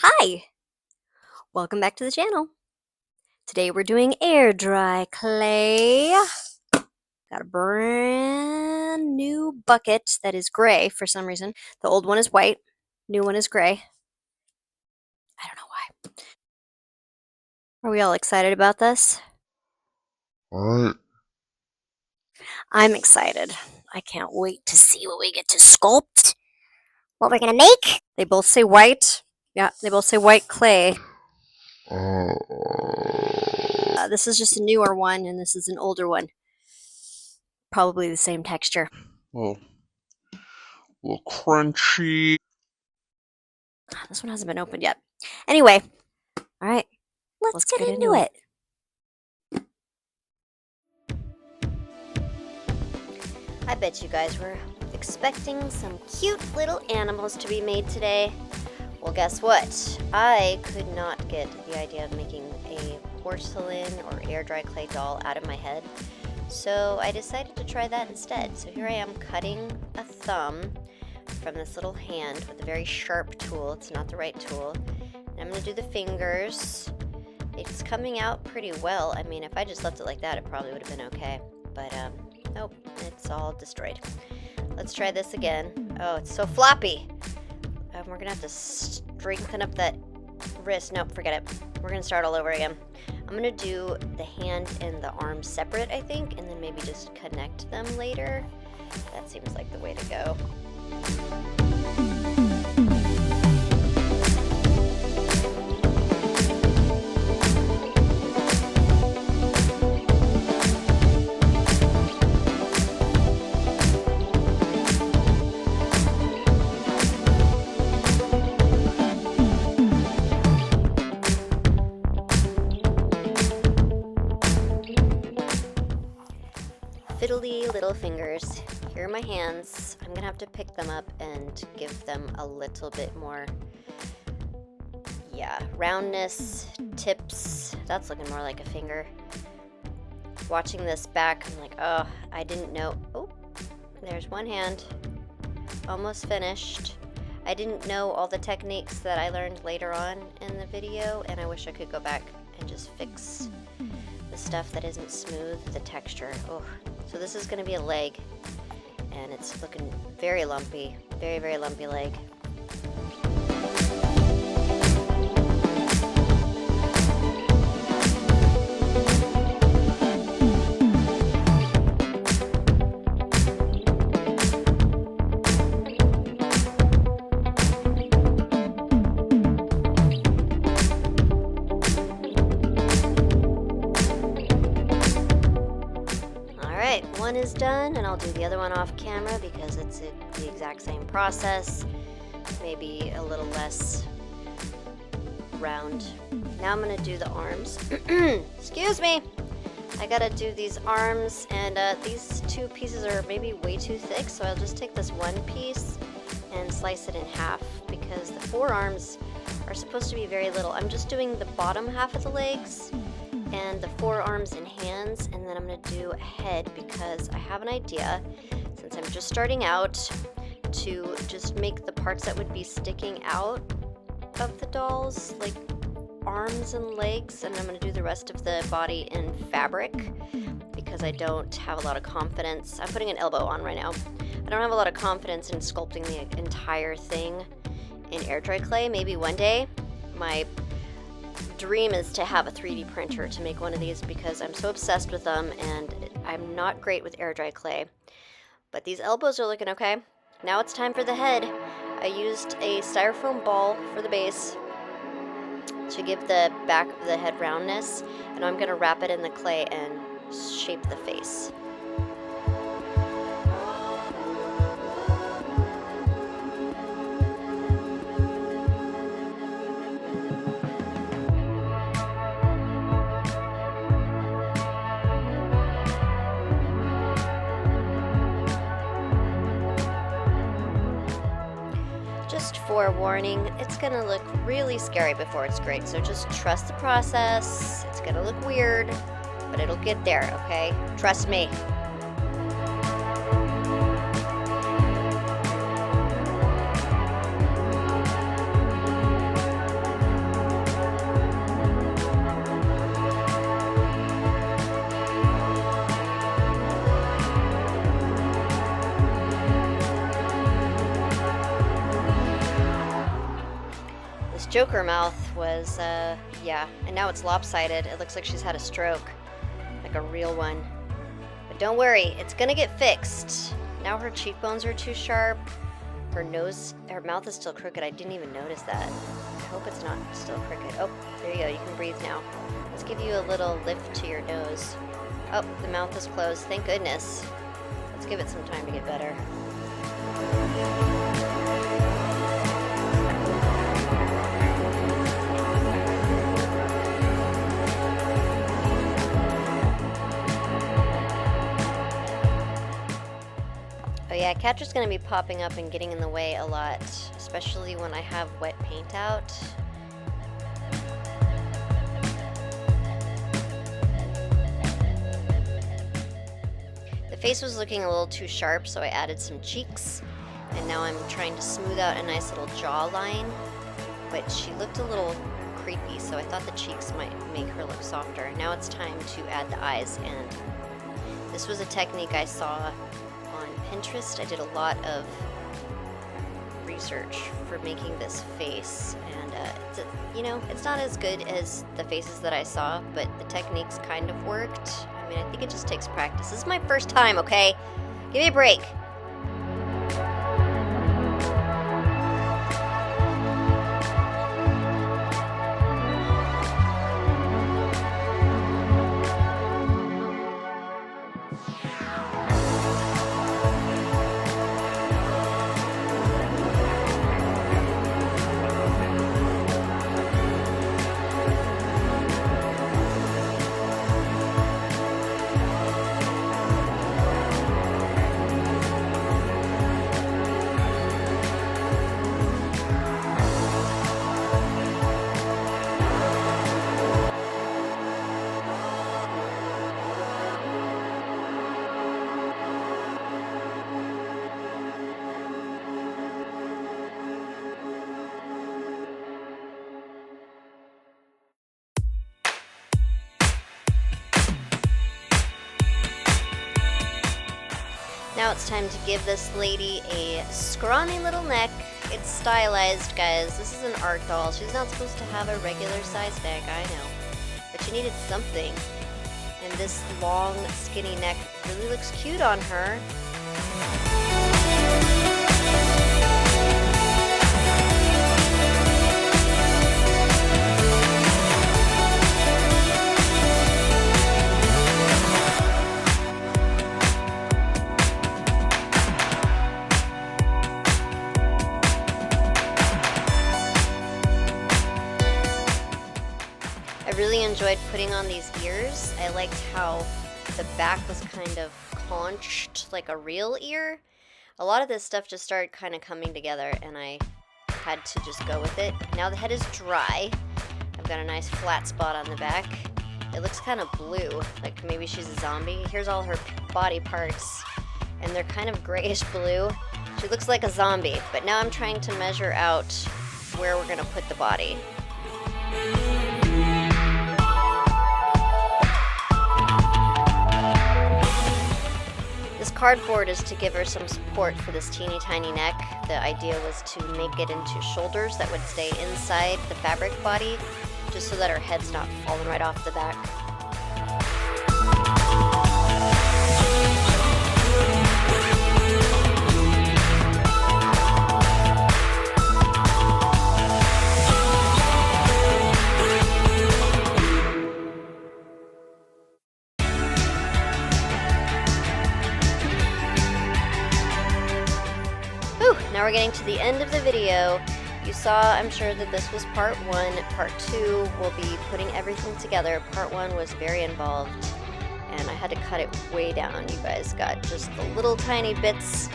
Hi! Welcome back to the channel. Today we're doing air dry clay. Got a brand new bucket that is gray for some reason. The old one is white, new one is gray. I don't know why. Are we all excited about this? What? I'm excited. I can't wait to see what we get to sculpt. What we're gonna make? They both say white. Yeah, they both say white clay. Uh, This is just a newer one, and this is an older one. Probably the same texture. little, little crunchy. This one hasn't been opened yet. Anyway, all right, let's get into it. I bet you guys were expecting some cute little animals to be made today. Well, guess what? I could not get the idea of making a porcelain or air dry clay doll out of my head, so I decided to try that instead. So here I am cutting a thumb from this little hand with a very sharp tool. It's not the right tool. And I'm going to do the fingers. It's coming out pretty well. I mean, if I just left it like that, it probably would have been okay. But, nope, it's all destroyed. Let's try this again. Oh, it's so floppy. We're gonna have to strengthen up that wrist. Nope, forget it. We're gonna start all over again. I'm gonna do the hand and the arm separate, I think, and then maybe just connect them later. That seems like the way to go. Fiddly little fingers. Here are my hands. I'm gonna have to pick them up and give them a little bit more, roundness, tips. That's looking more like a finger. Watching this back, I'm like, oh, I didn't know. Oh, there's one hand. Almost finished. I didn't know all the techniques that I learned later on in the video, and I wish I could go back and just fix the stuff that isn't smooth, the texture. Oh, so this is going to be a leg, and it's looking very lumpy, very, very lumpy leg. One is done, and I'll do the other one off camera because it's the exact same process, maybe a little less round. Now I'm gonna do the arms. Excuse me! I gotta do these arms, and these two pieces are maybe way too thick, so I'll just take this one piece and slice it in half because the forearms are supposed to be very little. I'm just doing the bottom half of the legs and the forearms and hands, and then I'm going to do a head because I have an idea, since I'm just starting out, to just make the parts that would be sticking out of the dolls, like arms and legs, and I'm going to do the rest of the body in fabric because I don't have a lot of confidence. I'm putting an elbow on right now. I don't have a lot of confidence in sculpting the entire thing in air dry clay. Maybe one day. My dream is to have a 3D printer to make one of these because I'm so obsessed with them, and I'm not great with air dry clay. But these elbows are looking okay. Now it's time for the head. I used a styrofoam ball for the base to give the back of the head roundness, and I'm going to wrap it in the clay and shape the face. Just forewarning, it's gonna look really scary before it's great, so just trust the process. It's gonna look weird, but it'll get there, okay? Trust me. This Joker mouth was, yeah, and now it's lopsided. It looks like she's had a stroke, like a real one. But don't worry, it's gonna get fixed. Now her cheekbones are too sharp. Her mouth is still crooked. I didn't even notice that. I hope it's not still crooked. Oh, there you go. You can breathe now. Let's give you a little lift to your nose. Oh, the mouth is closed. Thank goodness. Let's give it some time to get better. Oh yeah, Catra's gonna be popping up and getting in the way a lot, especially when I have wet paint out. The face was looking a little too sharp, so I added some cheeks, and now I'm trying to smooth out a nice little jawline, but she looked a little creepy, so I thought the cheeks might make her look softer. Now it's time to add the eyes, and this was a technique I saw on Pinterest. I did a lot of research for making this face, and it's not as good as the faces that I saw, but the techniques kind of worked. I mean, I think it just takes practice. This is my first time, okay? Give me a break. Now it's time to give this lady a scrawny little neck. It's stylized, guys. This is an art doll. She's not supposed to have a regular size neck, I know. But she needed something. And this long, skinny neck really looks cute on her. I really enjoyed putting on these ears. I liked how the back was kind of conched like a real ear. A lot of this stuff just started kind of coming together, and I had to just go with it. Now the head is dry. I've got a nice flat spot on the back. It looks kind of blue, like maybe she's a zombie. Here's all her body parts, and they're kind of grayish blue. She looks like a zombie, but now I'm trying to measure out where we're gonna put the body. This cardboard is to give her some support for this teeny tiny neck. The idea was to make it into shoulders that would stay inside the fabric body, just so that her head's not falling right off the back. Now we're getting to the end of the video. You saw, I'm sure, that this was part 1. Part 2 will be putting everything together. Part 1 was very involved, and I had to cut it way down. You guys got just the little tiny bits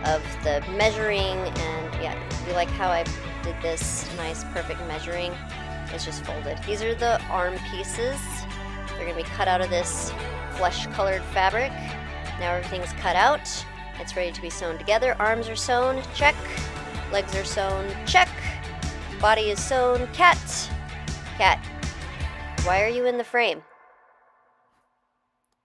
of the measuring, and yeah, if you like how I did this nice perfect measuring, it's just folded. These are the arm pieces. They're going to be cut out of this flesh-colored fabric. Now everything's cut out. It's ready to be sewn together. Arms are sewn, check. Legs are sewn, check. Body is sewn, cat. Cat, why are you in the frame?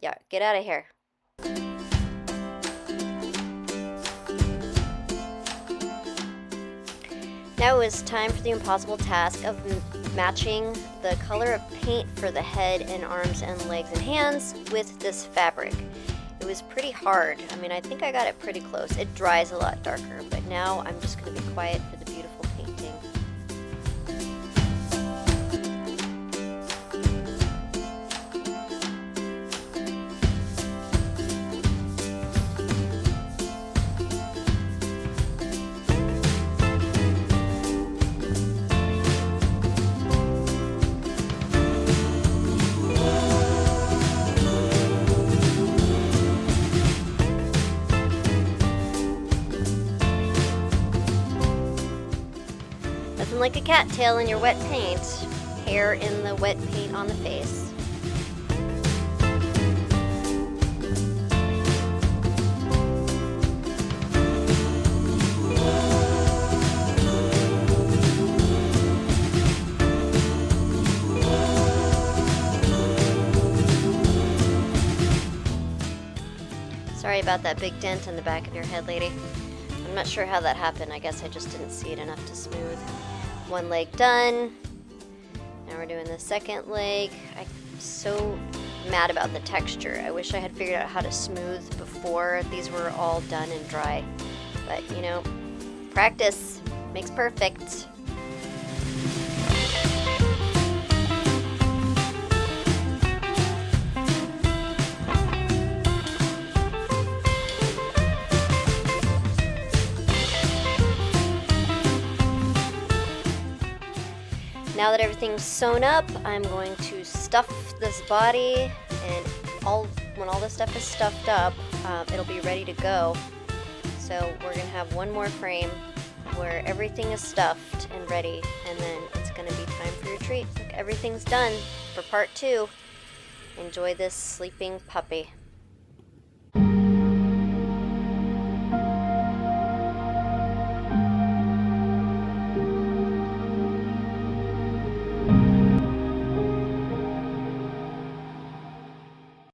Yeah, get out of here. Now it's time for the impossible task of matching the color of paint for the head and arms and legs and hands with this fabric. It was pretty hard. I mean, I think I got it pretty close. It dries a lot darker, but now I'm just going to be quiet for the beautiful painting. Nothing like a cattail in your wet paint. Hair in the wet paint on the face. Sorry about that big dent in the back of your head, lady. I'm not sure how that happened. I guess I just didn't see it enough to smooth. One leg done. Now we're doing the second leg. I'm so mad about the texture. I wish I had figured out how to smooth before these were all done and dry. But, you know, practice makes perfect. Now that everything's sewn up, I'm going to stuff this body, and when all this stuff is stuffed up, it'll be ready to go. So we're going to have one more frame where everything is stuffed and ready, and then it's going to be time for your treat. Look, everything's done for part 2. Enjoy this sleeping puppy.